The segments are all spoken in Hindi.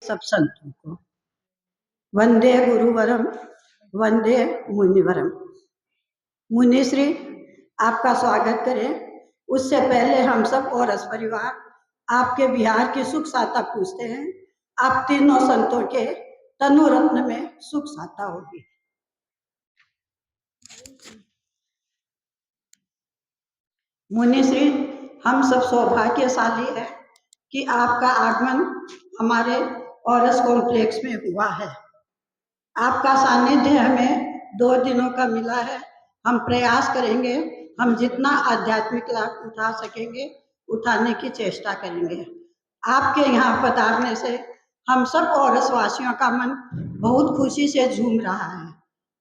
सब संतों को वंदे गुरुवरम, वंदे मुनिवरम। मुनिश्री, आपका स्वागत करें। उससे पहले हम सब औरस परिवार आपके बिहार की सुख साता पूछते हैं। आप तीनों संतों के तनु रत्न में सुख साता होगी। मुनिश्री, हम सब सौभाग्यशाली है कि आपका आगमन हमारे औरस कॉम्प्लेक्स में हुआ है। आपका सानिध्य हमें 2 दिनों का मिला है। हम प्रयास करेंगे, हम जितना आध्यात्मिक लाभ उठा सकेंगे उठाने की चेष्टा करेंगे। आपके यहाँ पधारने से हम सब औरसवासियों का मन बहुत खुशी से झूम रहा है।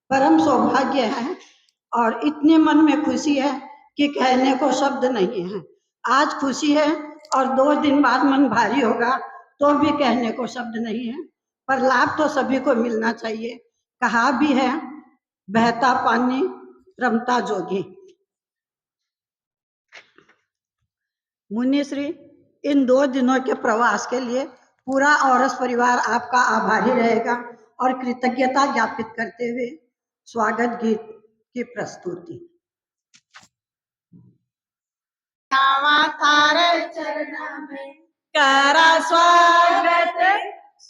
परम सौभाग्य है और इतने मन में खुशी है कि कहने को शब्द नहीं है। आज खुशी है और 2 दिन बाद मन भारी होगा तो भी कहने को शब्द नहीं है, पर लाभ तो सभी को मिलना चाहिए। कहा भी है, बहता पानी रमता जोगी। मुनिश्री, इन 2 दिनों के प्रवास के लिए पूरा औरस परिवार आपका आभारी रहेगा और कृतज्ञता ज्ञापित करते हुए स्वागत गीत की प्रस्तुति। थारे चरण में करा स्वागत,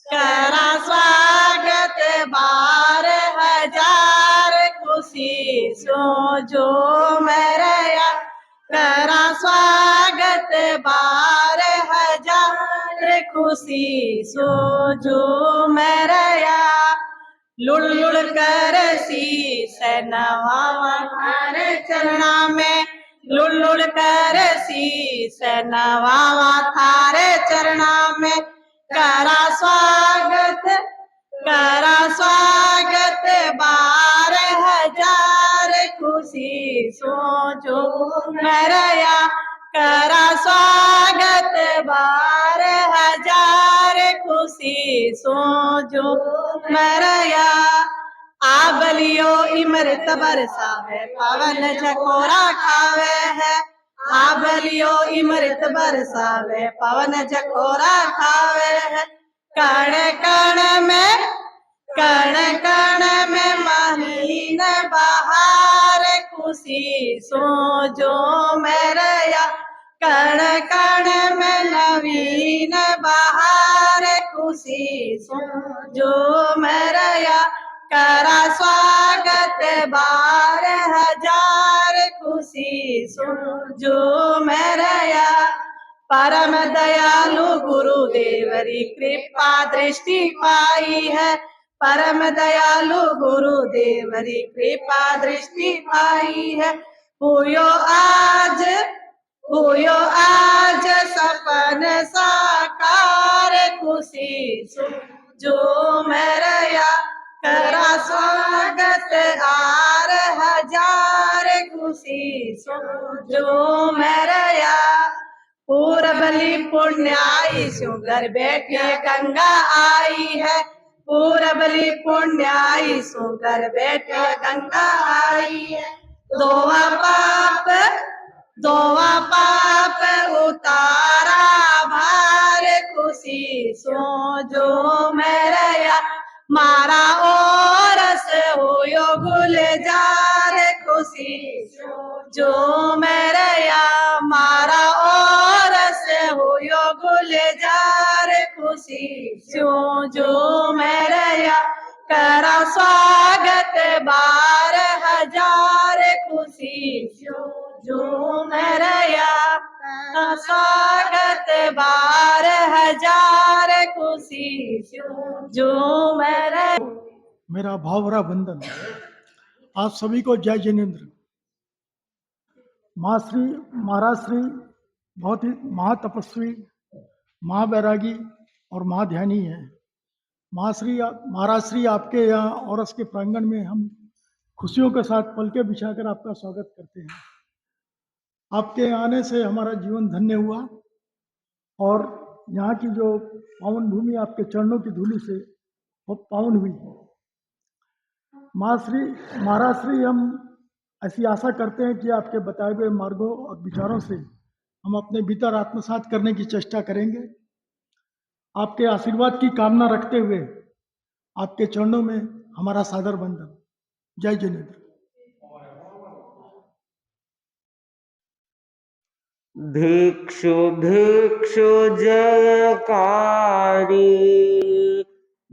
करा स्वागत 12,000 खुशी सो जो मेरा। करा स्वागत 12,000 खुशी सो जो मेरा। लुड़ लुड़ कर शीस नवावा थारे चरणा में, लुड़ लुड़ कर शीस नवावा थारे चरणा में। करा स्वागत, करा स्वागत 12,000 खुशी सो जो मेरा। करा स्वागत 12,000 खुशी सो जो मेरा। आबलियो इमृत बरसा है पवन झकोरा खावे है। आबलियो इमृत बरसा है पवन झकोरा खावे है। कण कण में, कण कण में महीन बहार खुशी सो जो मेरा। कण कण में नवीन बहार खुशी सो जो मेरा। करा स्वागत 12,000 खुशी सो जो मेरा। परम दयालु गुरुदेवरी कृपा दृष्टि पाई है। परम दयालु गुरुदेवरी कृपा दृष्टि पाई है। हुयो आज, हुयो आज सपन साकार खुशी सो जो मेरा। करा स्वागत 8,000 खुशी सो जो मेरा। पूरबली पुण्याई सुगर बैठे गंगा आई है। पूरबली पुण्याई सुगर बैठे गंगा आई है। दोवा पाप, दोवा पाप उतारा भार खुशी सो जो मेरा। मारा औरस होयो गुलजार खुशी जो मेरा। मारा औरस होयो गुलजार खुशी जो मेरा। करा स्वागत 12,000 खुशी जो मेरा। स्वागत 12,000 खुशी जो मेरा। मेरा भावभरा वंदन। आप सभी को जय जिनेन्द्र। माँ श्री, महाराज श्री बहुत ही महातपस्वी, महावैरागी और महाध्यानी है। माँ श्री, महाराज श्री आपके यहाँ औरस के प्रांगण में हम खुशियों के साथ पलके बिछाकर आपका स्वागत करते हैं। आपके आने से हमारा जीवन धन्य हुआ और यहाँ की जो पावन भूमि आपके चरणों की धूलि से वो पावन हुई। माँ श्री, महाराज श्री, हम ऐसी आशा करते हैं कि आपके बताए हुए मार्गों और विचारों से हम अपने भीतर आत्मसात करने की चेष्टा करेंगे। आपके आशीर्वाद की कामना रखते हुए आपके चरणों में हमारा सादर वंदन। जय जिनेन्द्र। भिक्षु भिक्षु जयकारी,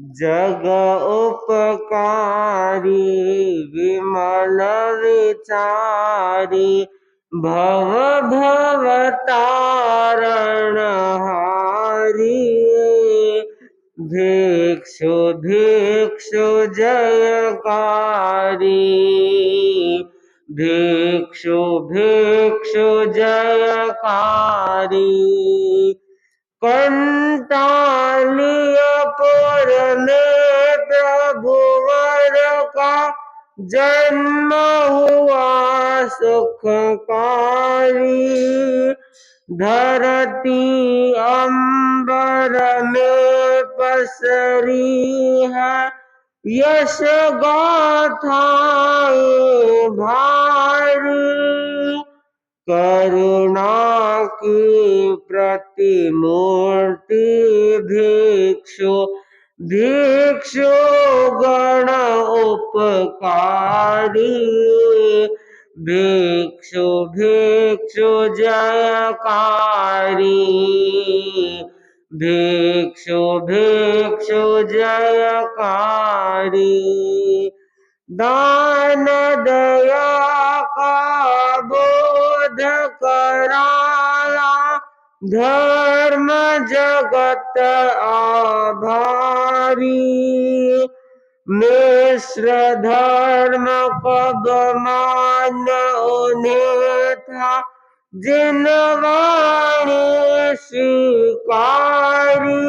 जग उपकारी, विमल विचारी, भव भव तारण हारी। भिक्षु भिक्षु जयकारी, भिक्षु भिक्षु जयकारी, कंटालियापुर नेत्र भुवर का जन्म हुआ सुखकारी। धरती अंबर में पसरी है यश गाथाएं भारी। करुणा की प्रतिमूर्ति भिक्षु भिक्षु गण उपकारी। भिक्षु भिक्षु जयकारी, भिक्षु भिक्षु जयकारी। दान दया का बोध कराया, धर्म जगत आभारी। मिश्र धर्म पद मान उन्हें था, जिन वाणी स्वीकारी।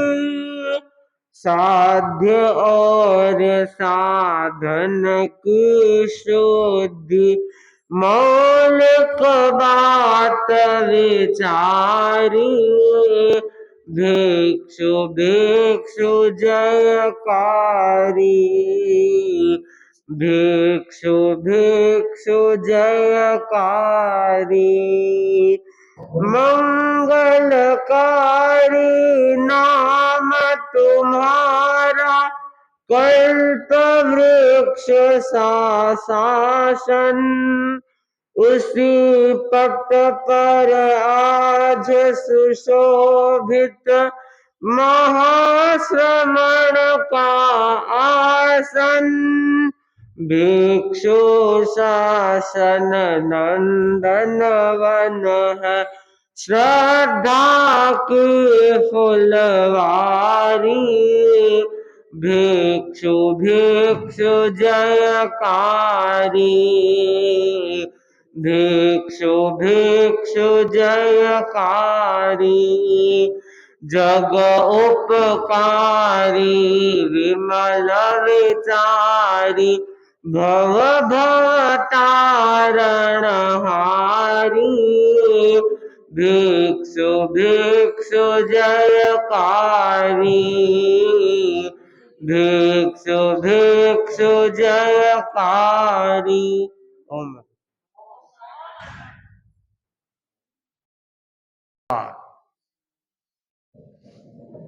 साध्य और साधन की शुद्धि, मौलिक बात विचारी। भिक्षु भिक्षु जयकारी, भिक्षु भिक्षु जयकारी। मंगलकारी नाम तुम्हारा, कल्प वृक्ष सा शासन। उसी पट पर आज सुशोभित महाश्रमण का आसन। भिक्षु शासन नंदन वन है, श्रद्धा की फुलवारी। भिक्षु भिक्षु जयकारी, भिक्षु भिक्षु जयकारी। जग उपकारी, विमल विचारी, भव भव तारण हारी। भिक्षु भिक्षु जयकारी, भिक्षु भिक्षु जयकारी। ओम।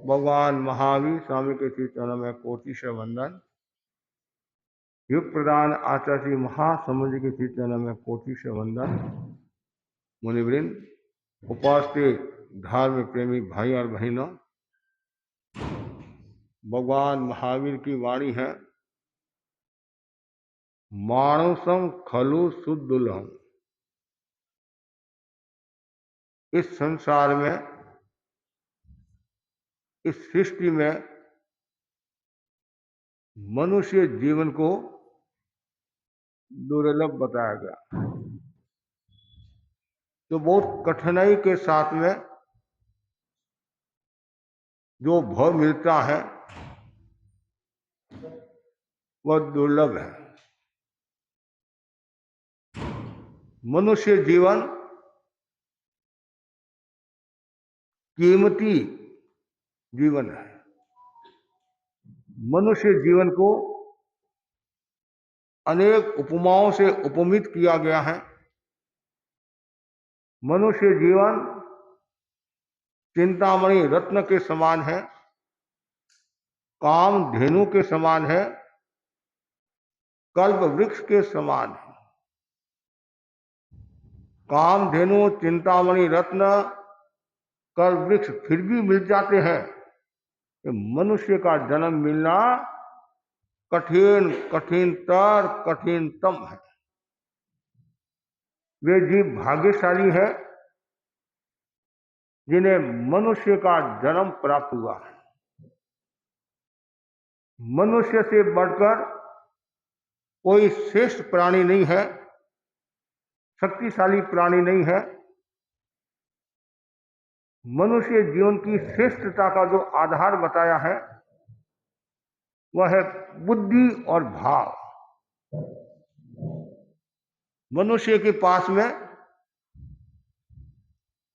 भगवान महावीर स्वामी के श्री चरणों में कोटि से वंदन। युग प्रदान आचार्य श्री महासमुद्र के श्री चरणों में कोटि से वंदन। मुनिवृंद, उपस्थित धार्मिक प्रेमी भाई और बहनों, भगवान महावीर की वाणी है, मानुषम खलु सुदुर्लभम। इस संसार में, इस सृष्टि में मनुष्य जीवन को दुर्लभ बताया गया। तो बहुत कठिनाई के साथ में जो भव मिलता है वह दुर्लभ है। मनुष्य जीवन कीमती जीवन है। मनुष्य जीवन को अनेक उपमाओं से उपमित किया गया है। मनुष्य जीवन चिंतामणि रत्न के समान है। काम धेनु के समान है, कल्प वृक्ष के समान है। काम धेनु, चिंतामणि, रत्न, कल्प वृक्ष फिर भी मिल जाते हैं। मनुष्य का जन्म मिलना कठिन, कठिनतर, कठिनतम है। वे जीव भाग्यशाली है जिन्हें मनुष्य का जन्म प्राप्त हुआ है। मनुष्य से बढ़कर कोई श्रेष्ठ प्राणी नहीं है, शक्तिशाली प्राणी नहीं है। मनुष्य जीवन की श्रेष्ठता का जो आधार बताया है वह है बुद्धि और भाव। मनुष्य के पास में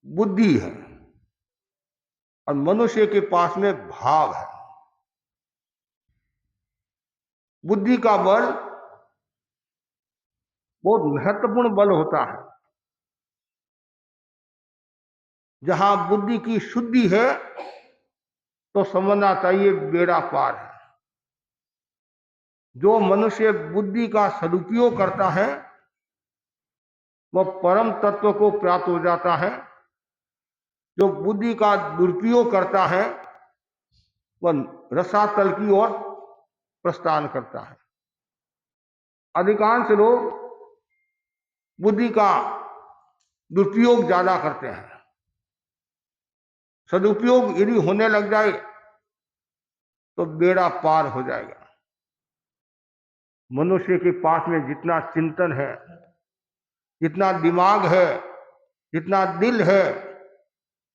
बुद्धि है और मनुष्य के पास में भाव है। बुद्धि का बल बहुत महत्वपूर्ण बल होता है। जहां बुद्धि की शुद्धि है तो समझना चाहिए बेड़ा पार है। जो मनुष्य बुद्धि का सदुपयोग करता है वह परम तत्व को प्राप्त हो जाता है। जो बुद्धि का दुरुपयोग करता है वह रसातल की ओर प्रस्थान करता है। अधिकांश लोग बुद्धि का दुरुपयोग ज्यादा करते हैं। सदुपयोग यदि होने लग जाए तो बेड़ा पार हो जाएगा। मनुष्य के पास में जितना चिंतन है, जितना दिमाग है, जितना दिल है,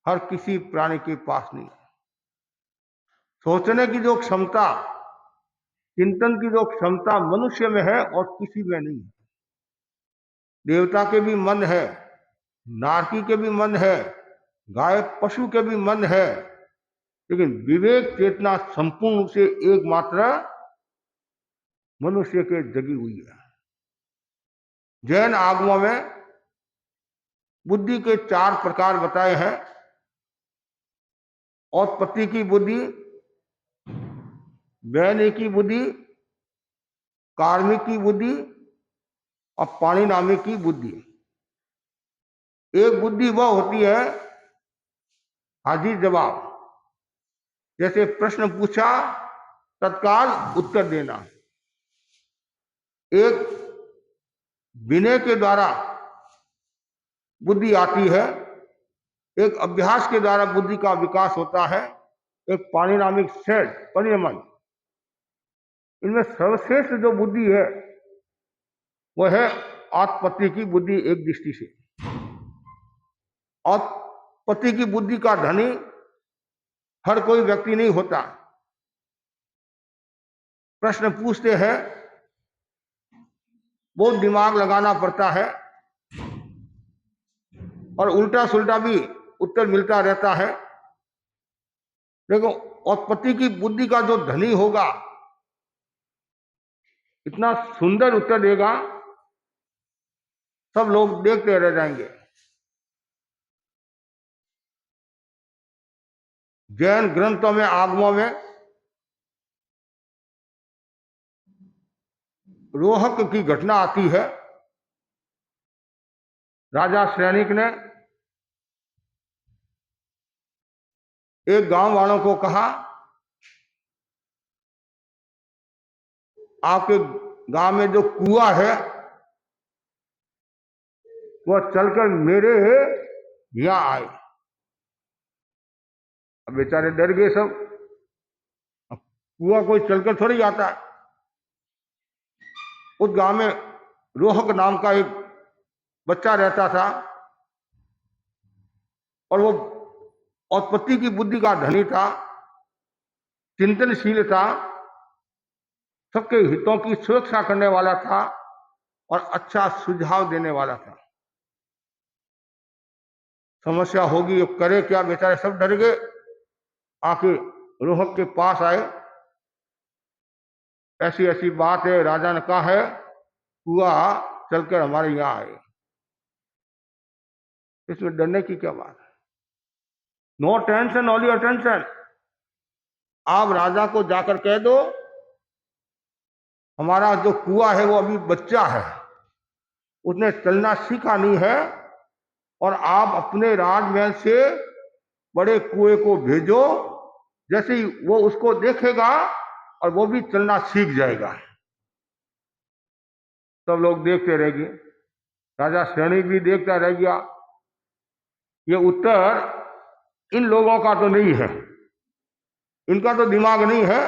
हर किसी प्राणी के पास नहीं। सोचने की जो क्षमता, चिंतन की जो क्षमता मनुष्य में है और किसी में नहीं है। देवता के भी मन है, नारकी के भी मन है, गाय पशु के भी मन है, लेकिन विवेक चेतना संपूर्ण रूप से एकमात्र मनुष्य के जगी हुई है। जैन आगमों में बुद्धि के 4 प्रकार बताए हैं। औत्पत्ति की बुद्धि, वैनिकी बुद्धि, कार्मिक की बुद्धि और पाणिनामिक की बुद्धि। एक बुद्धि वह होती है हाजिर जवाब, जैसे प्रश्न पूछा तत्काल उत्तर देना। एक विनय के द्वारा बुद्धि आती है, एक अभ्यास के द्वारा बुद्धि का विकास होता है, एक पाणिनामिक सेट, परिणमन। इनमें सर्वश्रेष्ठ जो बुद्धि है वह है औत्पत्ति की बुद्धि। एक दृष्टि से औत्पत्ति की बुद्धि का धनी हर कोई व्यक्ति नहीं होता। प्रश्न पूछते हैं, बहुत दिमाग लगाना पड़ता है और उल्टा सुल्टा भी उत्तर मिलता रहता है। देखो, औत्पत्ति की बुद्धि का जो धनी होगा इतना सुंदर उत्तर देगा, सब लोग देखते रह जाएंगे। जैन ग्रंथों में, आगमों में रोहक की घटना आती है। राजा सैनिक ने एक गांव वालों को कहा, आपके गांव में जो कुआं है वह चलकर मेरे यहां आए। अब बेचारे डर गए सब। अब कुआं कोई चलकर थोड़ी आता है। उस गांव में रोहक नाम का एक बच्चा रहता था और वो औत्पत्ति की बुद्धि का धनी था, चिंतनशील था, सबके हितों की सुरक्षा करने वाला था और अच्छा सुझाव देने वाला था। समस्या होगी, अब करे क्या? बेचारे सब डर गए। आके रोहक के पास आए, ऐसी ऐसी बात है, राजा ने कहा है कुआं चलकर हमारे यहां आए। इसमें डरने की क्या बात है? No tension, all your tension. आप राजा को जाकर कह दो हमारा जो कुआं है वो अभी बच्चा है, उसने चलना सीखा नहीं है, और आप अपने राजमहल से बड़े कुएं को भेजो, जैसे ही वो उसको देखेगा और वो भी चलना सीख जाएगा। सब लोग देखते रह गए, राजा श्रेणी भी देखता रह गया। ये उत्तर इन लोगों का तो नहीं है, इनका तो दिमाग नहीं है,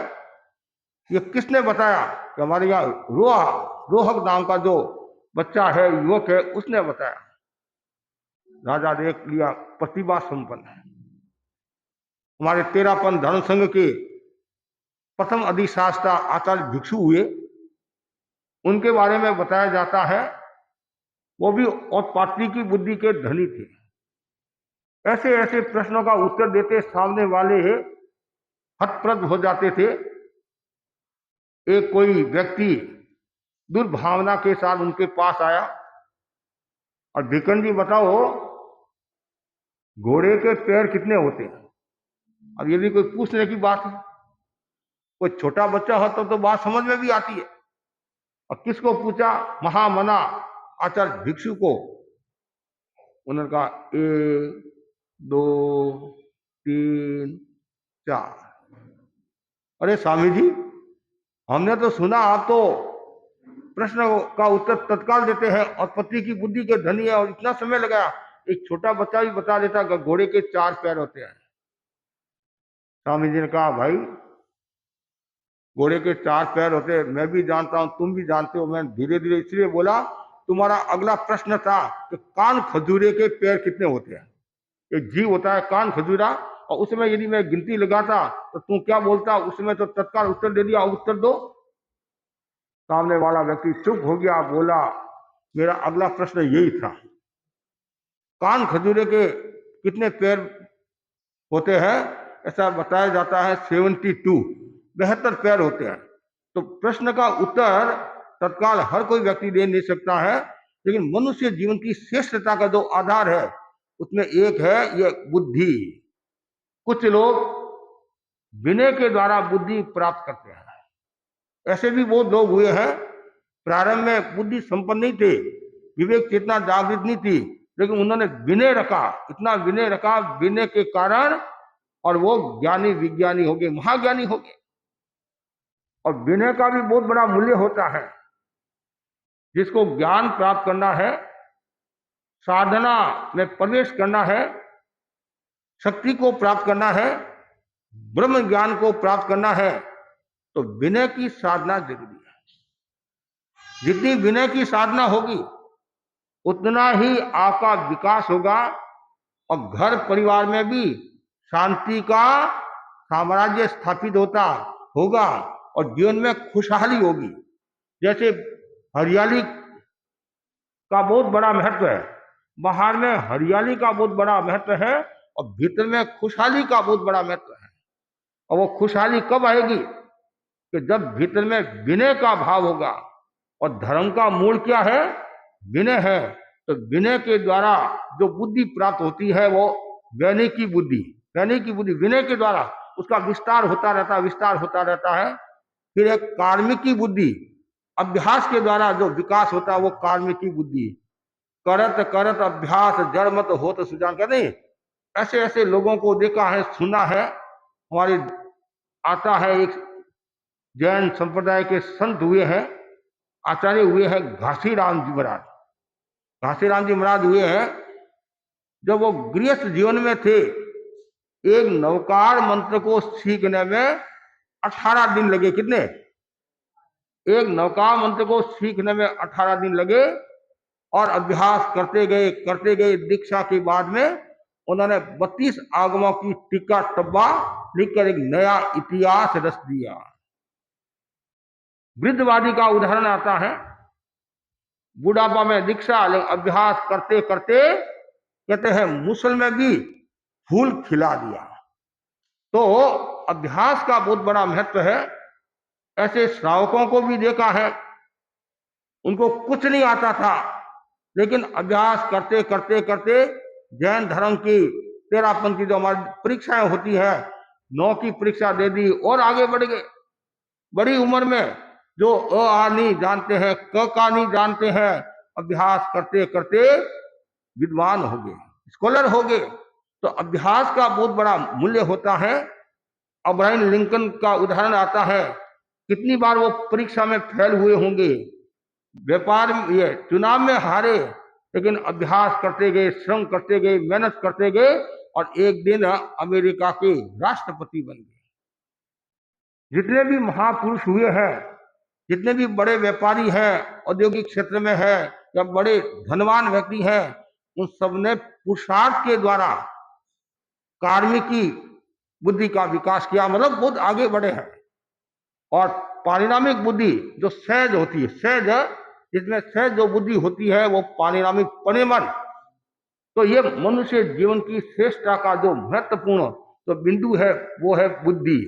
ये किसने बताया कि हमारे यहाँ रोहक नाम का जो बच्चा है, युवक है, उसने बताया। राजा देख लिया प्रतिभा संपन्न है। हमारे तेरापन धर्म संघ के प्रथम अधिशास्त्रा आचार्य भिक्षु हुए, उनके बारे में बताया जाता है वो भी औत्पाती की बुद्धि के धनी थे। ऐसे ऐसे प्रश्नों का उत्तर देते सामने वाले हतप्रभ हो जाते थे। एक कोई व्यक्ति दुर्भावना के साथ उनके पास आया और भिकन जी बताओ घोड़े के पैर कितने होते हैं? अब यदि कोई पूछने की बात है, कोई छोटा बच्चा हो तो बात समझ में भी आती है। और किसको पूछा? महामना आचार्य भिक्षु को। उन्होंने कहा 1 2 3 4। अरे स्वामी जी, हमने तो सुना आप तो प्रश्न का उत्तर तत्काल देते हैं और पति की बुद्धि के धनी है, और इतना समय लगाया। एक छोटा बच्चा भी बता देता कि घोड़े के 4 पैर होते हैं। स्वामी जी ने कहा भाई घोड़े के 4 पैर होते हैं, मैं भी जानता हूं, तुम भी जानते हो। मैं धीरे धीरे इसलिए बोला, तुम्हारा अगला प्रश्न था कि कान खजूरे के पैर कितने होते हैं। एक जीव होता है कान खजूरा, और उसमें यदि मैं गिनती लगाता तो तू क्या बोलता? उसमें तो तत्काल उत्तर दे दिया, उत्तर दो। सामने वाला व्यक्ति चुप हो गया, बोला मेरा अगला प्रश्न यही था, कान खजूरे के कितने पैर होते हैं? ऐसा बताया जाता है 72 पैर होते हैं। तो प्रश्न का उत्तर तत्काल हर कोई व्यक्ति दे नहीं सकता है, लेकिन मनुष्य जीवन की श्रेष्ठता का जो आधार है उसमें एक है ये बुद्धि। कुछ लोग विनय के द्वारा बुद्धि प्राप्त करते हैं। ऐसे भी बहुत लोग हुए हैं, प्रारंभ में बुद्धि संपन्न नहीं थे, विवेक चेतना जागृत नहीं थी, लेकिन उन्होंने विनय रखा, इतना विनय रखा, विनय के कारण और वो ज्ञानी विज्ञानी हो गए, महाज्ञानी हो गए। और विनय का भी बहुत बड़ा मूल्य होता है। जिसको ज्ञान प्राप्त करना है, साधना में प्रवेश करना है, शक्ति को प्राप्त करना है, ब्रह्म ज्ञान को प्राप्त करना है, तो विनय की साधना जरूरी है। जितनी विनय की साधना होगी उतना ही आपका विकास होगा, और घर परिवार में भी शांति का साम्राज्य स्थापित होगा, और जीवन में खुशहाली होगी। जैसे हरियाली का बहुत बड़ा महत्व है, बाहर में हरियाली का बहुत बड़ा महत्व है, और भीतर में खुशहाली का बहुत बड़ा महत्व है। और वो खुशहाली कब आएगी? कि जब भीतर में विनय का भाव होगा। और धर्म का मूल क्या है? विनय है। तो विनय के द्वारा जो बुद्धि प्राप्त होती है वो ज्ञानी की बुद्धि, विनय के द्वारा उसका विस्तार होता रहता है। फिर एक कार्मिक की बुद्धि, अभ्यास के द्वारा जो विकास होता है वो कार्मिक की बुद्धि। करत करत अभ्यास जड़ मत होत सुजान, कहते हैं। ऐसे ऐसे लोगों को देखा है, सुना है। हमारे आता है एक जैन संप्रदाय के संत हुए हैं, आचार्य हुए हैं घासीराम जी महाराज हुए हैं। जब वो गृहस्थ जीवन में थे, एक नवकार मंत्र को सीखने में 18 दिन लगे। कितने? एक नवकार मंत्र को सीखने में 18 दिन लगे, और अभ्यास करते गए। दीक्षा के बाद में उन्होंने 32 आगमों की टीका टब्बा लिखकर एक नया इतिहास रच दिया। वृद्धवादी का उदाहरण आता है, बुढ़ापा में दीक्षा अभ्यास करते कहते हैं मुसल में भी फूल खिला दिया। तो अभ्यास का बहुत बड़ा महत्व है। ऐसे श्रावकों को भी देखा है, उनको कुछ नहीं आता था, लेकिन अभ्यास करते जैन धर्म की 13 पंथी जो हमारी परीक्षाएं होती है, 9 की परीक्षा दे दी और आगे बढ़ गए। बड़ी उम्र में जो अ आ नहीं जानते हैं, क का नहीं जानते हैं, अभ्यास करते करते विद्वान हो गए, स्कॉलर हो गए। तो अभ्यास का बहुत बड़ा मूल्य होता है। अब्राहम लिंकन का उदाहरण आता है, कितनी बार वो परीक्षा में फेल हुए होंगे, व्यापार में, ये चुनाव में हारे, लेकिन अभ्यास करते गए, श्रम करते गए, मेहनत करते गए और एक दिन अमेरिका के राष्ट्रपति बन गए। जितने भी महापुरुष हुए हैं, जितने भी बड़े व्यापारी हैं, औद्योगिक क्षेत्र में है या बड़े धनवान व्यक्ति हैं, उन सब ने पुरुषार्थ के द्वारा कार्मिकी बुद्धि का विकास किया, मतलब बहुत आगे बढ़े हैं। और पारिणामिक बुद्धि जो सहज होती है, सहज, जिसमें सहज जो बुद्धि होती है वो पारिणामिक परिमन। तो ये मनुष्य जीवन की श्रेष्ठता का जो महत्वपूर्ण जो बिंदु है वो है बुद्धि।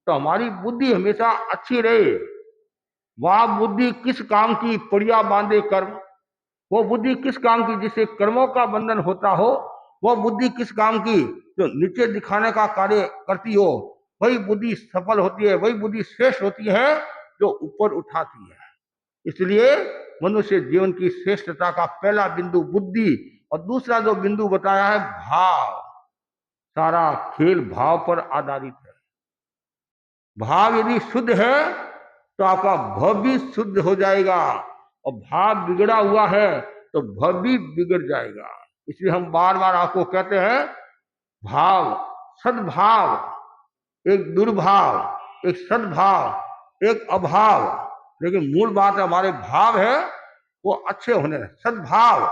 तो हमारी बुद्धि हमेशा अच्छी रहे। वह बुद्धि किस काम की, पड़िया बांधे कर्म। वो बुद्धि किस काम की जिससे कर्मों का बंधन होता हो। वो बुद्धि किस काम की जो नीचे दिखाने का कार्य करती हो। वही बुद्धि सफल होती है, वही बुद्धि श्रेष्ठ होती है जो ऊपर उठाती है। इसलिए मनुष्य जीवन की श्रेष्ठता का पहला बिंदु बुद्धि, और दूसरा जो बिंदु बताया है भाव। सारा खेल भाव पर आधारित है। भाव यदि शुद्ध है तो आपका भव भी शुद्ध हो जाएगा, और भाव बिगड़ा हुआ है तो भव भी बिगड़ जाएगा। इसलिए हम बार बार आपको कहते हैं भाव, सद्भाव, एक दुर्भाव, एक सद्भाव, एक अभाव, लेकिन मूल बात हमारे भाव है वो अच्छे होने हैं। सद्भाव,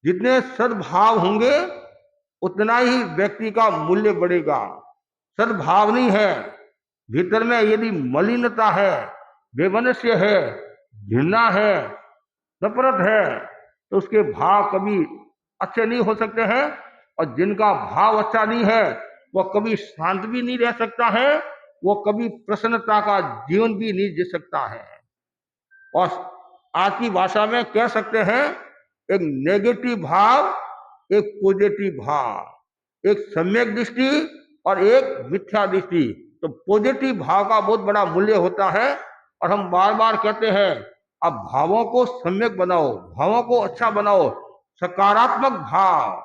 जितने सद्भाव होंगे उतना ही व्यक्ति का मूल्य बढ़ेगा। सद्भाव नहीं है, भीतर में यदि मलिनता है, बेमनस्य है, घृणा है, नफरत है, तो उसके भाव कभी अच्छे नहीं हो सकते हैं। और जिनका भाव अच्छा नहीं है वो कभी शांत भी नहीं रह सकता है, वो कभी प्रसन्नता का जीवन भी नहीं जी सकता है। और आज की भाषा में कह सकते हैं एक नेगेटिव भाव, एक पॉजिटिव भाव, एक सम्यक दृष्टि और एक मिथ्या दृष्टि। तो पॉजिटिव भाव का बहुत बड़ा मूल्य होता है। और हम बार बार कहते हैं अब भावों को सम्यक बनाओ, भावों को अच्छा बनाओ। सकारात्मक भाव,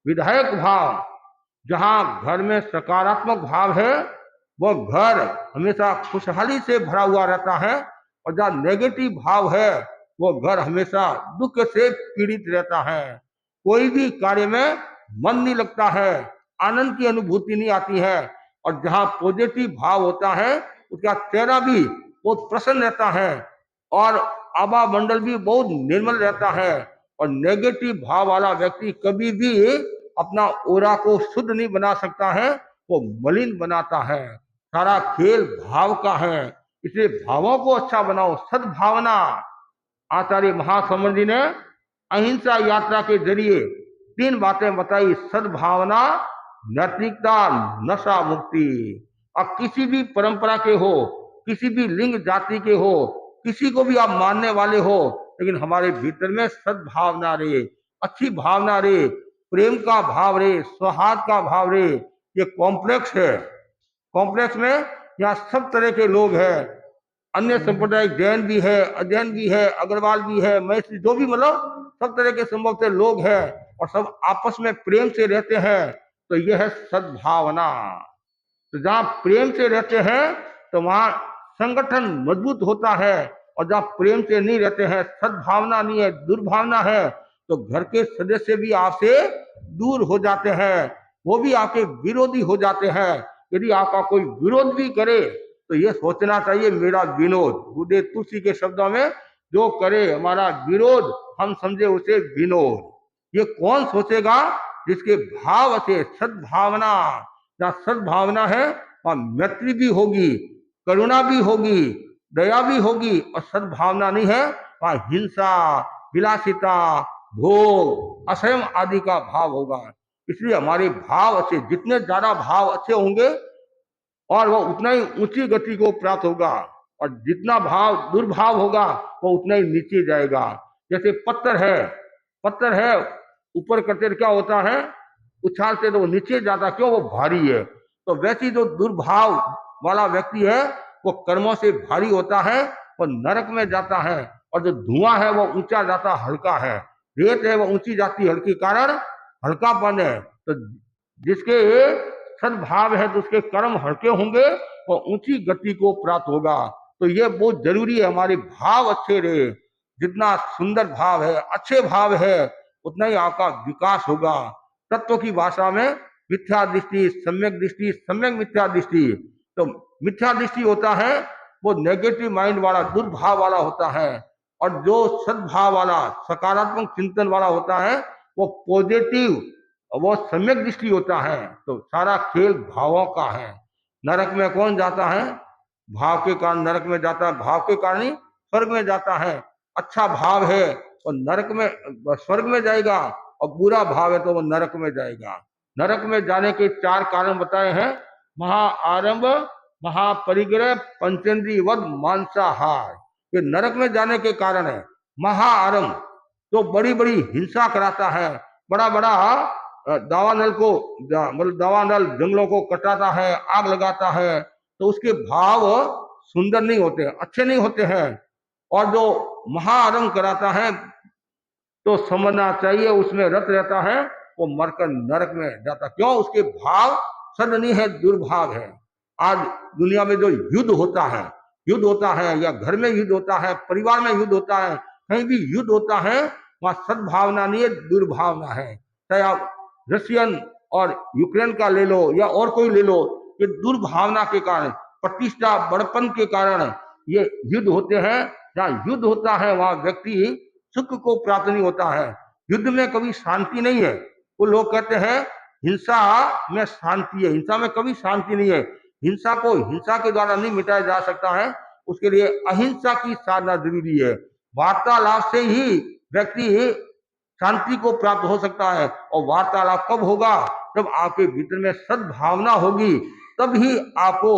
विधायक भाव। जहां घर में सकारात्मक भाव है वो घर हमेशा खुशहाली से भरा हुआ रहता है, और जहां नेगेटिव भाव है वो घर हमेशा दुख से पीड़ित रहता है। कोई भी कार्य में मन नहीं लगता है, आनंद की अनुभूति नहीं आती है। और जहां पॉजिटिव भाव होता है उसका चेहरा भी बहुत प्रसन्न रहता है और आभा मंडल भी बहुत निर्मल रहता है। और नेगेटिव भाव वाला व्यक्ति कभी भी अपना ओरा को शुद्ध नहीं बना सकता है, वो मलिन बनाता है। सारा खेल भाव का है, इसलिए भावों को अच्छा बनाओ। सद्भावना, आचार्य महासमर जी ने अहिंसा यात्रा के जरिए 3 बातें बताई। सद्भावना, नैतिकता, नशा मुक्ति। अब किसी भी परंपरा के हो, किसी भी लिंग जाति के हो, किसी को भी आप मानने वाले हो, लेकिन हमारे भीतर में सद्भावना रहे, अच्छी भावना रहे, प्रेम का भाव रहे, सौहार्द का भाव रहे। ये कॉम्प्लेक्स है। कॉम्प्लेक्स में यहाँ सब तरह के लोग हैं। अन्य संप्रदाय जैन भी है, अध्ययन भी है, अग्रवाल भी है, मैत्री, जो भी मतलब सब तरह के संभव से लोग हैं और सब आपस में प्रेम से रहते हैं। तो यह है सद्भावना। तो जहाँ प्रेम से रहते हैं तो वहाँ संगठन मजबूत होता है, और जहाँ प्रेम से नहीं रहते हैं, सद्भावना नहीं है, दुर्भावना है, तो घर के सदस्य भी आपसे दूर हो जाते हैं, वो भी आपके विरोधी हो जाते हैं। यदि आपका कोई विरोध भी करे तो ये सोचना चाहिए मेरा विनोद, गुरुदेव तुलसी के शब्दों में, जो करे हमारा विरोध हम समझे उसे विनोद। ये कौन सोचेगा? जिसके भाव से सद्भावना। जहाँ सद्भावना है वहाँ मैत्री भी होगी, करुणा भी होगी, दया भी होगी। और सद्भावना नहीं है वहाँ हिंसा, विलासिता, भोग, असंयम आदि का भाव होगा। इसलिए हमारे भाव अच्छे, जितने ज्यादा भाव अच्छे होंगे और वो उतना ही ऊंची गति को प्राप्त होगा, और जितना भाव दुर्भाव होगा वो उतना ही नीचे जाएगा। जैसे पत्थर है ऊपर करते क्या होता है, उछालते तो वो नीचे जाता, क्यों? वो भारी है। तो वैसी जो दुर्भाव वाला व्यक्ति है वो कर्मों से भारी होता है, वो नरक में जाता है। और जो धुआं है वो ऊंचा जाता हल्का है, रेत है वो ऊंची जाती हल्की, कारण हल्कापन है। तो जिसके सद्भाव है तो उसके कर्म हल्के होंगे, वो ऊंची गति को प्राप्त होगा। तो ये बहुत जरूरी है, हमारे भाव अच्छे रहे। जितना सुंदर भाव है, अच्छे भाव है, उतना ही आपका विकास होगा। तत्व की भाषा में मिथ्या दृष्टि, सम्यक मिथ्या दृष्टि। तो मिथ्या दृष्टि होता है वो नेगेटिव माइंड वाला, दुर्भाव वाला होता है। और जो सद्भाव वाला, सकारात्मक चिंतन वाला होता है वो पॉजिटिव, वो सम्यक दृष्टि होता है। तो सारा खेल भावों का है। नरक में कौन जाता है? भाव के कारण नरक में जाता है, भाव के कारण ही स्वर्ग में जाता है। अच्छा भाव है वो नरक में, स्वर्ग में जाएगा, और बुरा भाव है तो वो नरक में जाएगा। नरक में जाने के 4 कारण बताए हैं: महाआरंभ, महापरिग्रह, पंचेंद्रिय वध, मांसाहार। ये नरक में जाने के कारण है। महाआरंभ तो बड़ी बड़ी हिंसा कराता है, बड़ा बड़ा दावानल को, मतलब दावानल जंगलों को कटाता है, आग लगाता है। तो उसके भाव सुंदर नहीं होते, अच्छे नहीं होते हैं। और जो महाआरंभ कराता है तो समझना चाहिए उसमें रत रहता है, वो मरकर नरक में जाता। क्यों? उसके भाव सद नहीं है, दुर्भाव है। आज दुनिया में जो युद्ध होता है या घर में युद्ध होता है, परिवार में युद्ध होता है, कहीं भी युद्ध होता है, वहां सद्भावना नहीं है, दुर्भावना है। चाहे आप रशियन और यूक्रेन का ले लो या और कोई ले लो, ये दुर्भावना के कारण, प्रतिष्ठा बड़पन के कारण ये युद्ध होते हैं। जहाँ युद्ध होता है वहां व्यक्ति सुख को प्राप्त नहीं होता है। युद्ध में कभी शांति नहीं है। वो लोग कहते हैं हिंसा में शांति है, हिंसा में कभी शांति नहीं है। हिंसा को हिंसा के द्वारा नहीं मिटाया जा सकता है, उसके लिए अहिंसा की साधना जरूरी है। वार्तालाप से ही व्यक्ति शांति को प्राप्त हो सकता है। और वार्तालाप कब होगा? जब आपके भीतर में सद्भावना होगी, तभी आपको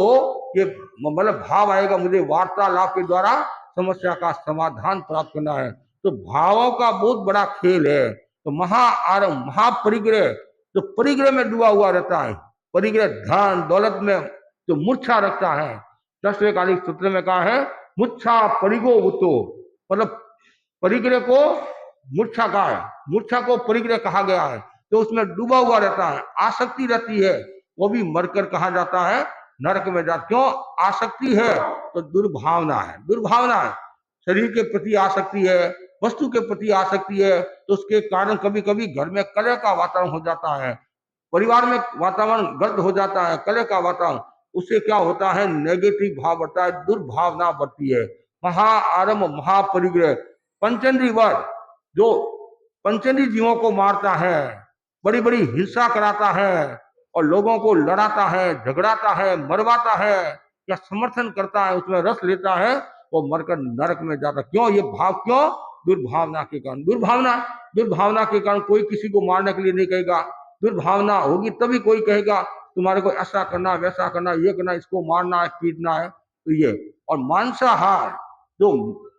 ये मतलब भाव आएगा, मुझे वार्तालाप के द्वारा समस्या का समाधान प्राप्त करना है। तो भावों का बहुत बड़ा खेल है। तो महाआरंभ, महापरिग्रह, जो परिग्रह में डूबा हुआ रहता है, परिग्रह धन दौलत में जो मूर्छा रखता है, 10वें कालिक सूत्र में कहा है मूर्छा परिगो उतो, मतलब परिग्रह को मूर्छा कहा है, मूर्छा को परिग्रह कहा गया है। तो उसमें डूबा हुआ रहता है, आसक्ति रहती है, वो भी मरकर कहा जाता है नरक में जा। क्यों? आसक्ति है तो दुर्भावना है, दुर्भावना है। शरीर के प्रति आसक्ति है, वस्तु के प्रति आसक्ति है, तो उसके कारण कभी कभी घर में कलह का वातावरण हो जाता है, परिवार में वातावरण गर्द हो जाता है, कलह का वातावरण। उससे क्या होता है? नेगेटिव भाव बढ़ता है, दुर्भावना बढ़ती है। महाआरंभ, महापरिग्रह, पंचेंद्रिय वध, जो पंचेंद्रिय जीवों को मारता है, बड़ी बड़ी हिंसा कराता है और लोगों को लड़ाता है, झगड़ाता है, मरवाता है या समर्थन करता है, उसमें रस लेता है, वो मरकर नरक में जाता। क्यों? ये भाव क्यों? दुर्भावना के कारण। दुर्भावना के कारण कोई किसी को मारने के लिए नहीं कहेगा। दुर्भावना होगी तभी कोई कहेगा तुम्हारे को ऐसा करना, वैसा करना, ये करना, इसको मारना है, पीटना है। तो ये, और मांसाहार जो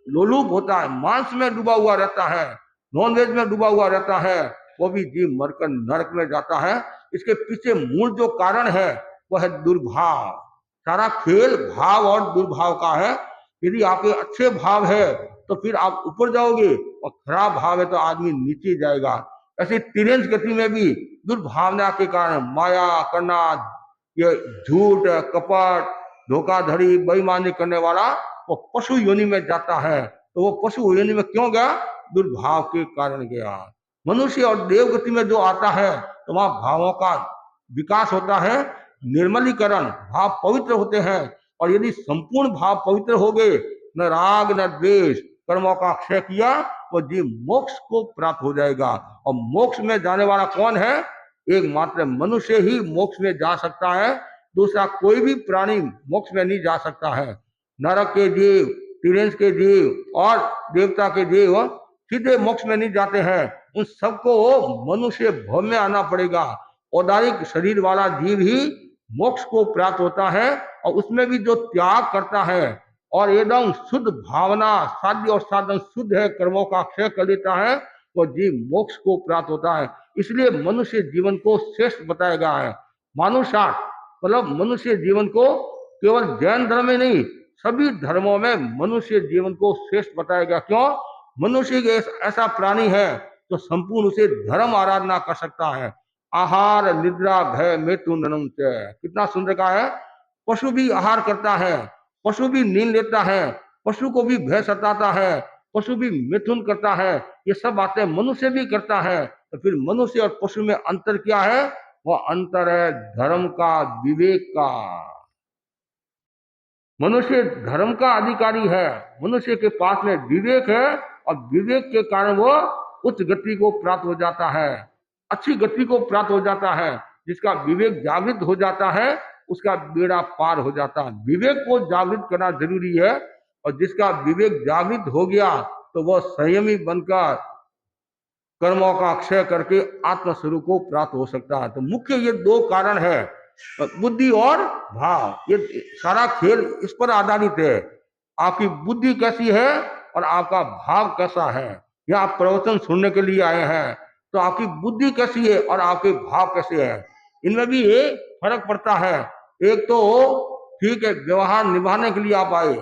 लोलुप होता है, मांस में डूबा हुआ रहता है, नॉनवेज में डूबा हुआ रहता है, वो भी जीव मरकर नरक में जाता है। इसके पीछे मूल जो कारण है वह है दुर्भाव। सारा खेल भाव और दुर्भाव का है। यदि आपके अच्छे भाव है तो फिर आप ऊपर जाओगे, और खराब भाव है तो आदमी नीचे जाएगा। ऐसे तिरंज गति में भी दुर्भावना के कारण माया करना, ये झूठ, कपट, धोखाधड़ी, बेईमानी करने वाला वो पशु योनि में जाता है। तो वो पशु योनि में क्यों गया? दुर्भाव के कारण गया। मनुष्य और देव गति में जो आता है तो वहां भावों का विकास होता है, निर्मलीकरण, भाव पवित्र होते हैं। और यदि संपूर्ण भाव पवित्र हो गए, न राग न द्वेष, कर्मों का क्षय किया, वो जीव मोक्ष को प्राप्त हो जाएगा। और मोक्ष में जाने वाला कौन है? एकमात्र मनुष्य ही मोक्ष में जा सकता है, दूसरा कोई भी प्राणी मोक्ष में नहीं जा सकता है। नरक के जीव, तिरंज के जीव और देवता के जीव सीधे मोक्ष में नहीं जाते हैं। उन सबको मनुष्य भव में आना पड़ेगा। औदारिक शरीर वाला जीव ही मोक्ष को प्राप्त होता है, और उसमें भी जो त्याग करता है और एकदम शुद्ध भावना, साध्य और साधन शुद्ध है, कर्मों का क्षय कर देता है, वो जीव मोक्ष को प्राप्त होता है। इसलिए मनुष्य जीवन को श्रेष्ठ बताया गया है। मानुषार्थ मतलब मनुष्य जीवन को केवल जैन धर्म में नहीं, सभी धर्मों में मनुष्य जीवन को श्रेष्ठ बताया गया। क्यों? मनुष्य एक ऐसा प्राणी है जो संपूर्ण उसे धर्म आराधना कर सकता है। आहार निद्रा भय मृत्यु ननम च, कितना सुंदर का है। पशु भी आहार करता है, पशु भी नींद लेता है, पशु को भी भय सताता है, पशु भी मिथुन करता है, ये सब बातें मनुष्य भी करता है। तो फिर मनुष्य और पशु में अंतर क्या है? वह अंतर है धर्म का, विवेक का। मनुष्य धर्म का अधिकारी है, मनुष्य के पास में विवेक है, और विवेक के कारण वो उच्च गति को प्राप्त हो जाता है, अच्छी गति को प्राप्त हो जाता है। जिसका विवेक जागृत हो जाता है उसका बेड़ा पार हो जाता है। विवेक को जागृत करना जरूरी है, और जिसका विवेक जागृत हो गया तो वह संयमी बनकर कर्मों का अक्षय करके आत्मस्वरूप को प्राप्त हो सकता है। तो मुख्य ये दो कारण है, बुद्धि और भाव। ये सारा खेल इस पर आधारित है, आपकी बुद्धि कैसी है और आपका भाव कैसा है। या आप प्रवचन सुनने के लिए आए हैं तो आपकी बुद्धि कैसी है और आपके भाव कैसे हैं, इनमें भी ये फर्क पड़ता है। एक तो ठीक है व्यवहार निभाने के लिए आप आए,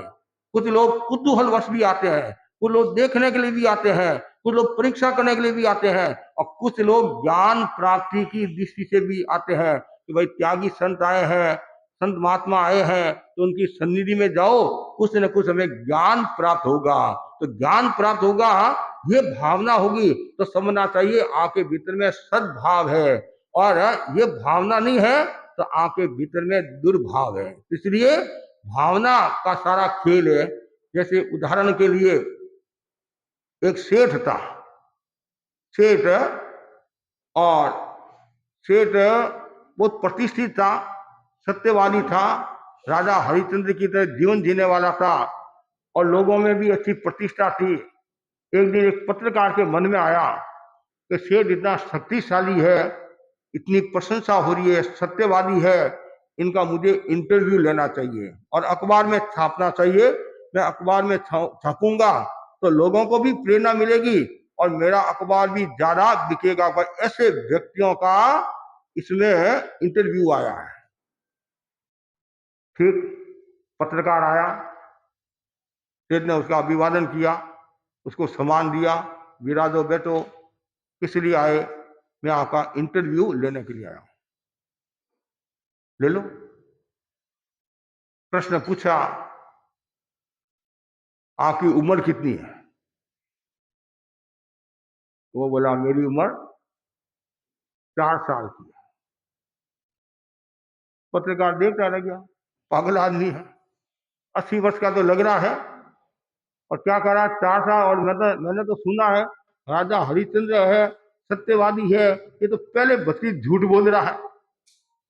कुछ लोग कुतूहलवश भी आते हैं, कुछ लोग देखने के लिए भी आते हैं, कुछ लोग परीक्षा करने के लिए भी आते हैं, और कुछ लोग ज्ञान प्राप्ति की दृष्टि से भी आते हैं कि भाई त्यागी संत आए हैं, संत महात्मा आए हैं, तो उनकी सन्निधि में जाओ, कुछ न कुछ हमें ज्ञान प्राप्त होगा। तो ज्ञान प्राप्त होगा, ये भावना होगी तो समझना चाहिए आपके भीतर में सद्भाव है, और ये भावना नहीं है तो आपके भीतर में दुर्भाव है। इसलिए भावना का सारा खेल है। जैसे उदाहरण के लिए एक सेठ था, सेठ, और सेठ बहुत प्रतिष्ठित था, सत्यवादी था, राजा हरिश्चंद्र की तरह जीवन जीने वाला था, और लोगों में भी अच्छी प्रतिष्ठा थी। एक दिन एक पत्रकार के मन में आया कि सेठ इतना शक्तिशाली है, इतनी प्रशंसा हो रही है, सत्यवादी है, इनका मुझे इंटरव्यू लेना चाहिए और अखबार में छापना चाहिए। मैं अखबार में छापूंगा तो लोगों को भी प्रेरणा मिलेगी और मेरा अखबार भी ज्यादा बिकेगा। पर ऐसे व्यक्तियों का इसमें इंटरव्यू आया है। ठीक, पत्रकार आया, सेठ ने उसका अभिवादन किया, उसको सम्मान दिया, विराजो बैठो, किस लिए आए? मैं आपका इंटरव्यू लेने के लिए आया हूं, ले लो। प्रश्न पूछा, आपकी उम्र कितनी है? वो बोला मेरी उम्र 4 साल की है। पत्रकार देखता रह गया, पागल आदमी है, 80 वर्ष का तो लग रहा है, और क्या कर रहा है 4 साल। और मैंने तो सुना है राजा हरिश्चंद्र है, सत्यवादी है, ये तो पहले बच्ची झूठ बोल रहा है,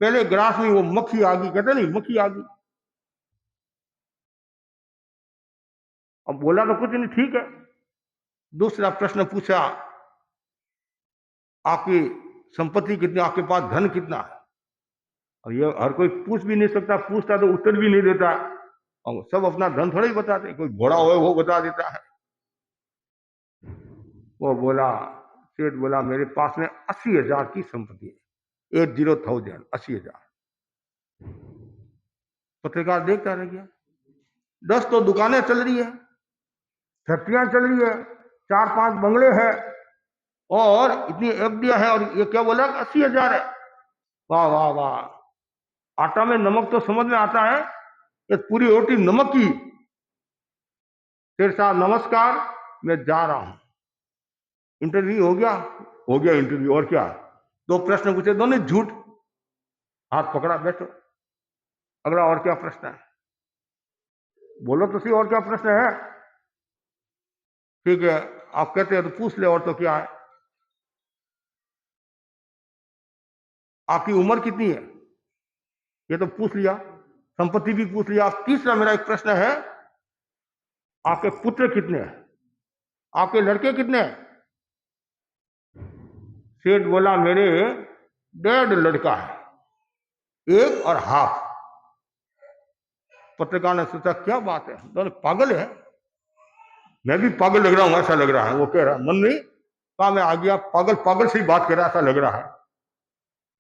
पहले ग्रास में वो मक्खी आ गई, कहते नहीं मक्खी आ गई। अब बोला तो कुछ नहीं, ठीक है। दूसरा प्रश्न पूछा, आपकी संपत्ति कितनी, आपके पास धन कितना है? और ये हर कोई पूछ भी नहीं सकता, पूछता तो उत्तर भी नहीं देता, और सब अपना धन थोड़ा ही बताते, कोई घोड़ा हो वो बता देता है। वो बोला, सेठ बोला मेरे पास में 80,000 की संपत्ति है, 80,000, 80,000। पत्रकार देखता रह गया। 10 तो दुकानें चल रही है, फैक्ट्रियां चल रही है, 4-5 बंगले हैं, और इतनी एफडियां है, और ये क्या बोला 80,000 है। वाह वाह वाह, आटा में नमक तो समझ में आता है, ये पूरी रोटी नमक की। सेठ साहब नमस्कार, मैं जा रहा हूं। इंटरव्यू हो गया? हो गया इंटरव्यू, और क्या। 2 प्रश्न पूछे, दोनों झूठ, हाथ पकड़ा, बैठो। अगला, और क्या प्रश्न है? बोलो तो सही, और क्या प्रश्न है? ठीक है, आप कहते हैं तो पूछ ले, और तो क्या है। आपकी उम्र कितनी है? ये तो पूछ लिया, संपत्ति भी पूछ लिया। तीसरा मेरा एक प्रश्न है, आपके पुत्र कितने हैं, आपके लड़के कितने हैं? सेठ बोला मेरे 1.5 लड़का है, 1 और हाफ। पत्रकार ने सोचा क्या बात है, दोनों पागल है, मैं भी पागल लग रहा हूं ऐसा लग रहा है। वो कह रहा मन नहीं कहा, मैं आ गया, पागल पागल से ही बात कर रहा ऐसा लग रहा है।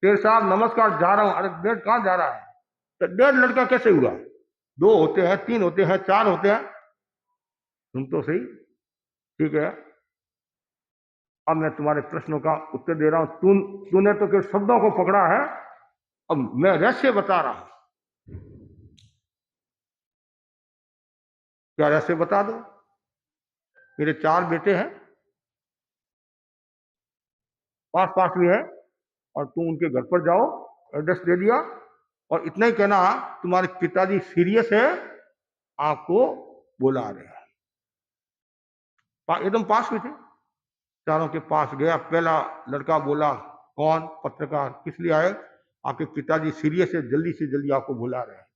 सेठ साहब नमस्कार, जा रहा हूं। अरे बेट कहां जा रहा है? तो 1.5 लड़का कैसे हुआ? 2 होते हैं, 3 होते हैं, 4 होते हैं। तुम तो सही, ठीक है। अब मैं तुम्हारे प्रश्नों का उत्तर दे रहा हूं। तूने तो केवल शब्दों को पकड़ा है, अब मैं रहस्य बता रहा हूं। क्या रहस्य बता दो? मेरे 4 बेटे हैं, पास पास भी है, और तुम उनके घर पर जाओ, एड्रेस दे दिया, और इतना ही कहना तुम्हारे पिताजी सीरियस है, आपको बुला रहे हैं। एकदम पास भी थे, चारों के पास गया। पहला लड़का बोला, कौन? पत्रकार। किस लिए आए? आपके पिताजी सीरियस है, जल्दी से जल्दी आपको बुला रहे हैं।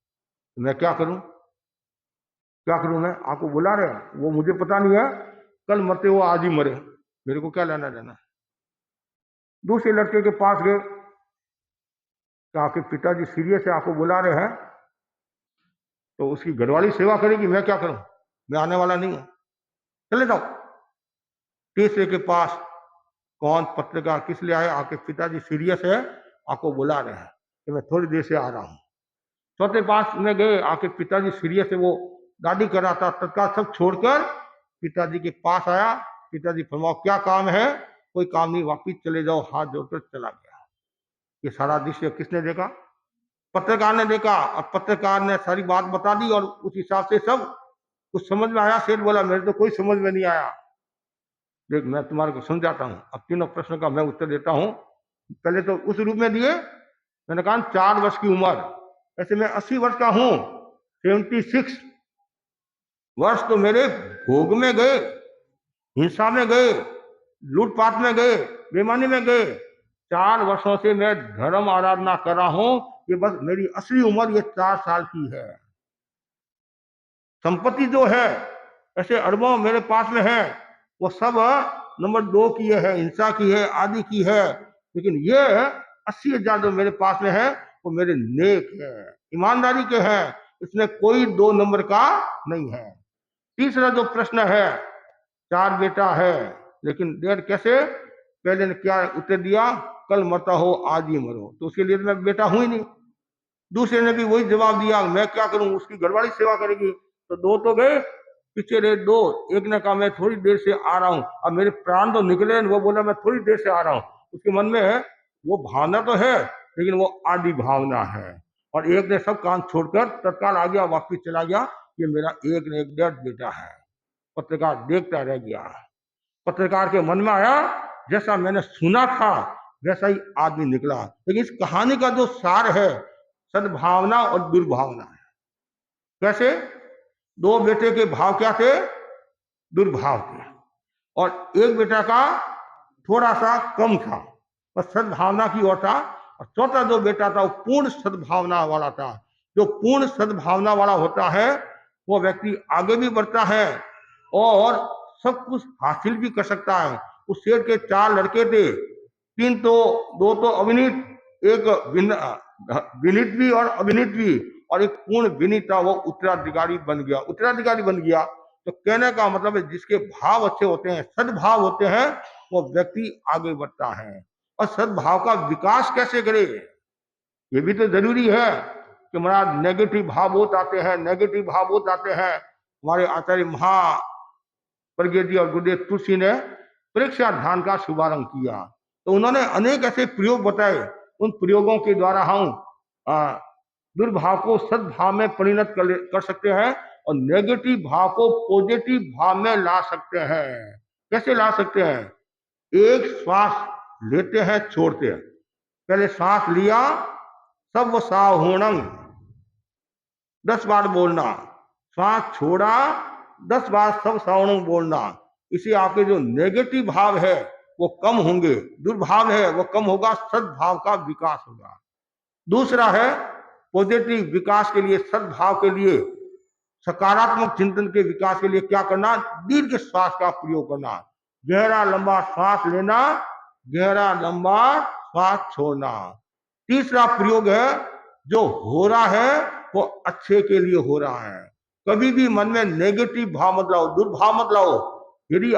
तो मैं क्या करूं? क्या करूं? मैं आपको बुला रहे हैं, वो मुझे पता नहीं है, कल मरते वो आज ही मरे, मेरे को क्या लेना देना। दूसरे लड़के के पास गए, तो आपके पिताजी सीरियस है, आपको बुला रहे हैं, तो उसकी घरवाली सेवा करेगी, मैं क्या करूं? मैं आने वाला नहीं हूं, चले जाओ। तीसरे के पास, कौन? पत्रकार। किस लिए आए? आपके पिताजी सीरियस है, आपको बुला रहे हैं, तो मैं थोड़ी देर से आ रहा हूं। चौथे पास में गए, आपके पिताजी सीरियस है, वो गाड़ी कर रहा था, तत्काल सब छोड़कर पिताजी के पास आया। पिताजी फरमाओ क्या काम है? कोई काम नहीं, वापिस चले जाओ। हाथ जोड़कर चला गया। ये सारा दृश्य किसने देखा? पत्रकार ने देखा, और पत्रकार ने सारी बात बता दी, और उस हिसाब से सब कुछ समझ में आया। सेठ बोला, मेरे तो कोई समझ में नहीं आया। देख, मैं तुम्हारे को समझाता हूं, अब तीनों प्रश्नों का मैं उत्तर देता हूं। पहले तो उस रूप में दिए, मैंने कहा 4 वर्ष की उम्र, ऐसे मैं 80 वर्ष का हूं, 76 वर्ष तो मेरे भोग में गए, हिंसा में गए, लूटपाट में गए, बेईमानी में गए। 4 वर्षों से मैं धर्म आराधना कर रहा हूं, ये बस मेरी असली उम्र ये 4 साल की है। संपत्ति जो है, ऐसे अरबों मेरे पास में है, वो सब नंबर 2 की है, हिंसा की है, आदि की है, लेकिन ये 80,000 जो मेरे पास में है, वो मेरे नेक है, ईमानदारी के हैं, इसमें कोई 2 नंबर का नहीं है। तीसरा जो प्रश्न है, 4 बेटा है, लेकिन डेढ़ कैसे? पहले ने क्या उत्तर दिया? कल मरता हो आज ही मरो, तो उसके लिए तो मैं बेटा हूं ही नहीं। दूसरे ने भी वही जवाब दिया, मैं क्या करूं, उसकी घरवाली सेवा करेगी। तो 2 तो गए, पीछे रहे 2। एक ने कहा मैं थोड़ी देर से आ रहा हूं, अब मेरे प्राण तो निकले, वो बोला मैं थोड़ी देर से आ रहा हूं। उसके मन में वो भावना तो है, लेकिन वो आदि भावना है। और एक ने सब काम छोड़कर तत्काल आ गया, वापिस चला गया। ये मेरा एक न एक डेढ़ बेटा है। पत्रकार देखता रह गया। पत्रकार के मन में आया, जैसा मैंने सुना था वैसा ही आदमी निकला। लेकिन इस कहानी का जो सार है, सद्भावना और दुर्भावना है। कैसे? 2 बेटे के भाव क्या थे? दुर्भाव थे, और एक बेटा का थोड़ा सा कम था, पर सद्भावना की ओर था। और चौथा जो बेटा था वो पूर्ण सद्भावना वाला था। जो पूर्ण सद्भावना वाला होता है, वो व्यक्ति आगे भी बढ़ता है और सब कुछ हासिल भी कर सकता है। उस शेर के 4 लड़के थे, 2 तो अविनीत, एक विनीत भी और अभिनीत भी, और एक पूर्ण विनीत था, वो उत्तराधिकारी बन गया। उत्तराधिकारी बन गया तो कहने का मतलब है, जिसके भाव अच्छे होते हैं, सद्भाव होते हैं, वो व्यक्ति आगे बढ़ता है। और सद्भाव का विकास कैसे करे, ये भी तो जरूरी है कि महाराज नेगेटिव भाव बहुत आते हैं, नेगेटिव भाव बहुत आते हैं। हमारे आचार्य महाप्रज्ञ जी और गुरुदेव तुलसी ने परीक्षा ध्यान का शुभारंभ किया, तो उन्होंने अनेक ऐसे प्रयोग बताए। उन प्रयोगों के द्वारा हम दुर्भाव को सद्भाव में परिणत कर सकते हैं, और नेगेटिव भाव को पॉजिटिव भाव में ला सकते हैं। कैसे ला सकते हैं? एक श्वास लेते हैं, छोड़ते हैं। पहले सांस लिया, सब साहुणं 10 बार बोलना, श्वास छोड़ा 10 बार सब साहुणं बोलना। इसे आपके जो नेगेटिव भाव है वो कम होंगे, दुर्भाव है वो कम होगा, सद्भाव का विकास होगा। दूसरा है पॉजिटिव विकास के लिए, सद्भाव के लिए, सकारात्मक चिंतन के विकास के लिए क्या करना? दीर्घ श्वास का प्रयोग करना। गहरा लंबा श्वास लेना, गहरा लंबा श्वास छोड़ना। तीसरा प्रयोग है, जो हो रहा है वो अच्छे के लिए हो रहा है। कभी भी मन में नेगेटिव भाव मत लाओ, दुर्भाव मत लाओ। यदि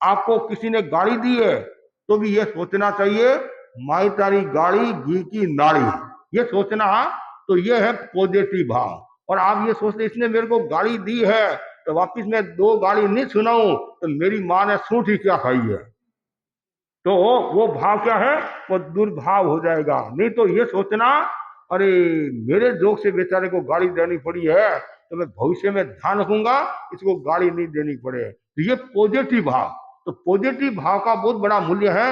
आपको किसी ने गाड़ी दी है, तो भी यह सोचना चाहिए, माई तारी गाड़ी घी की नाड़ी, ये सोचना तो ये है पॉजिटिव भाव। और आप ये सोचते इसने मेरे को गाली दी है तो वापिस मैं 2 गाली नहीं सुनाऊं तो मेरी माँ ने सूठी क्या खाई है, तो वो भाव क्या है, वो दुर्भाव हो जाएगा। नहीं तो ये सोचना अरे मेरे जोक से बेचारे को गाली देनी पड़ी है तो मैं भविष्य में ध्यान रखूंगा इसको गाली नहीं देनी पड़े। तो ये पॉजिटिव भाव, तो पॉजिटिव भाव का बहुत बड़ा मूल्य है।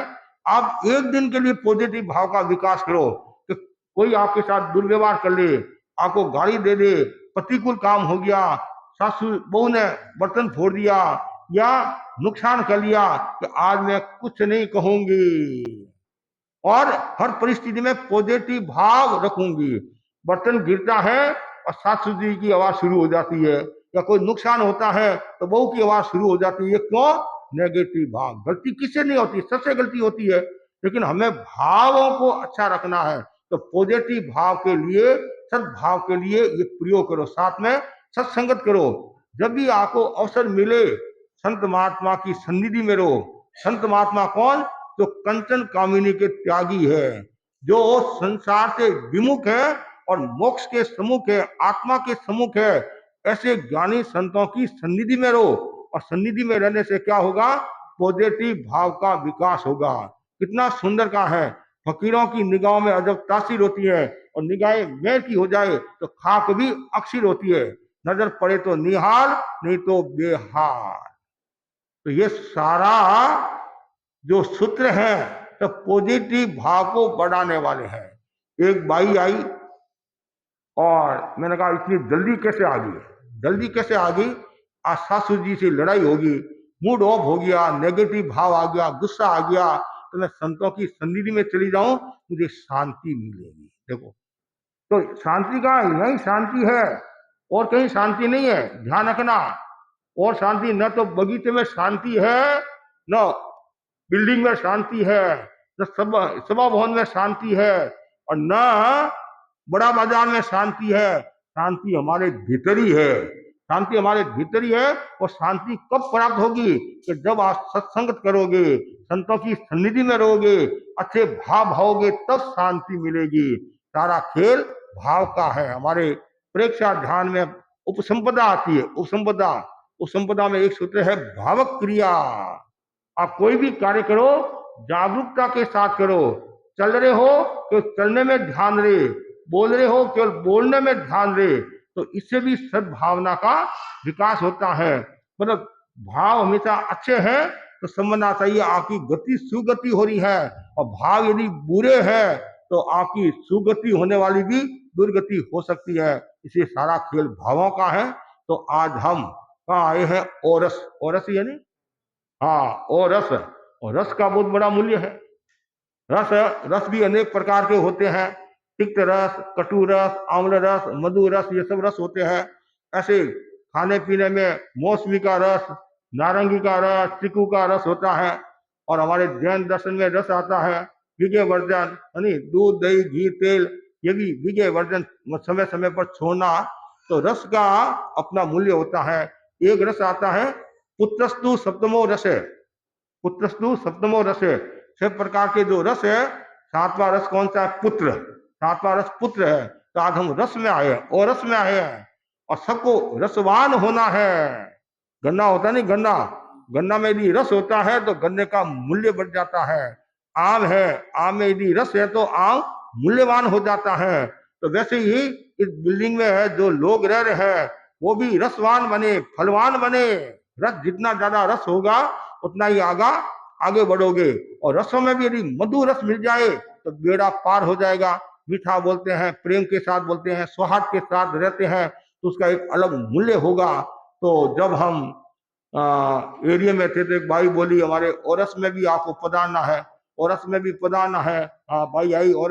आप एक दिन के लिए पॉजिटिव भाव का विकास करो कि कोई आपके साथ दुर्व्यवहार कर ले, आपको गाली दे दे, प्रतिकूल काम हो गया, सासू बहू ने बर्तन फोड़ दिया या नुकसान कर लिया, कि आज मैं कुछ नहीं कहूंगी और हर परिस्थिति में पॉजिटिव भाव रखूंगी। बर्तन गिरता है और सासू जी की आवाज शुरू हो जाती है, या कोई नुकसान होता है तो बहू की आवाज शुरू हो जाती है। क्यों? नेगेटिव भाव। गलती किससे नहीं होती, सबसे गलती होती है, लेकिन हमें भावों को अच्छा रखना है। तो पॉजिटिव भाव के लिए, सद्भाव के लिए ये प्रयोग करो, साथ में सत्संगत करो। जब भी आपको अवसर मिले संत महात्मा की सन्निधि में रहो। संत महात्मा कौन? जो कंचन कामिनी के त्यागी है, जो संसार से विमुख है और मोक्ष के सम्मुख है, आत्मा के सम्मुख है। ऐसे ज्ञानी संतों की सन्निधि में रहो, और सन्निधि में रहने से क्या होगा? पॉजिटिव भाव का विकास होगा। कितना सुंदर का है, फकीरों की निगाहों में अजब तासीर होती है, और निगाहें मेर की हो जाए तो खाक भी अक्षीर होती है। नजर पड़े तो निहाल, नहीं तो बेहाल। तो ये सारा जो सूत्र है तो पॉजिटिव भाव को बढ़ाने वाले हैं। एक बाई आई और मैंने कहा इतनी जल्दी कैसे आ गई, जल्दी कैसे आ गई? आज सासू जी से लड़ाई होगी, मूड ऑफ हो गया, नेगेटिव भाव आ गया, गुस्सा आ गया, तो मैं संतों की सन्निधि में चली जाऊं, मुझे शांति मिलेगी। देखो, तो शांति का यही शांति है, और कहीं शांति नहीं है, ध्यान रखना। और शांति न तो बगीचे में शांति है, न बिल्डिंग में शांति है, न सभा भवन में शांति है, और न बड़ा बाजार में शांति है। शांति हमारे भीतर ही है, शांति हमारे भीतर ही है। और शांति कब प्राप्त होगी? कि जब आप सत्संगत करोगे, संतों की सन्निधि में रहोगे, अच्छे भाव भाओगे, तब शांति मिलेगी। सारा खेल भाव का है। हमारे प्रेक्षा ध्यान में उपसंपदा आती है, उपसंपदा में एक सूत्र है भावक क्रिया। आप कोई भी कार्य करो जागरूकता के साथ करो। चल रहे हो तो चलने में ध्यान रहे, बोल रहे हो केवल बोलने में ध्यान रहे, तो इससे भी सद्भावना का विकास होता है। मतलब भाव हमेशा अच्छे हैं तो समझना चाहिए आपकी गति सुगति हो रही है, और भाव यदि बुरे हैं तो आपकी सुगति होने वाली भी दुर्गति हो सकती है। इसलिए सारा खेल भावों का है। तो आज हम कहाँ आए हैं? ओरस, ओरस यानी हाँ, और रस, और रस का बहुत बड़ा मूल्य है। रस भी अनेक प्रकार के होते हैं, तिक्त रस, कटु रस, आम्ल रस, मधु रस, ये सब रस होते हैं। ऐसे खाने पीने में मौसमी का रस, नारंगी का रस, चीकू का रस होता है। और हमारे जैन दर्शन में रस आता है विजय वर्जन, यानी दूध, दही, घी, तेल, ये भी विजय वर्जन समय समय पर छोड़ना। तो रस का अपना मूल्य होता है। एक रस आता है पुत्रस्तु सप्तमो रस है, पुत्रस्तु सप्तमो रस है। 6 प्रकार के जो रस है, 7वां रस कौन सा है? पुत्र। 7वां रस पुत्र है। तो आज हम रस में आए हैं, और रस में आए हैं, और सबको रसवान होना है। गन्ना होता नहीं, गन्ना में यदि रस होता है तो गन्ने का मूल्य बढ़ जाता है। आम है, आम में यदि रस है तो आम मूल्यवान हो जाता है। तो वैसे ही इस बिल्डिंग में जो लोग रह रहे हैं वो भी रसवान बने, फलवान बने। रस जितना ज्यादा रस होगा उतना ही आगे बढ़ोगे। और रसों में भी यदि मधु रस मिल जाए तो बेड़ा पार हो जाएगा। मीठा बोलते हैं, प्रेम के साथ बोलते हैं, सौहार्द के साथ रहते हैं, तो उसका एक अलग मूल्य होगा। तो जब हम एरिया में थे तो एक भाई बोली हमारे ओरस में भी आपको पधारना है, ओरस में भी पधारना है। भाई आई और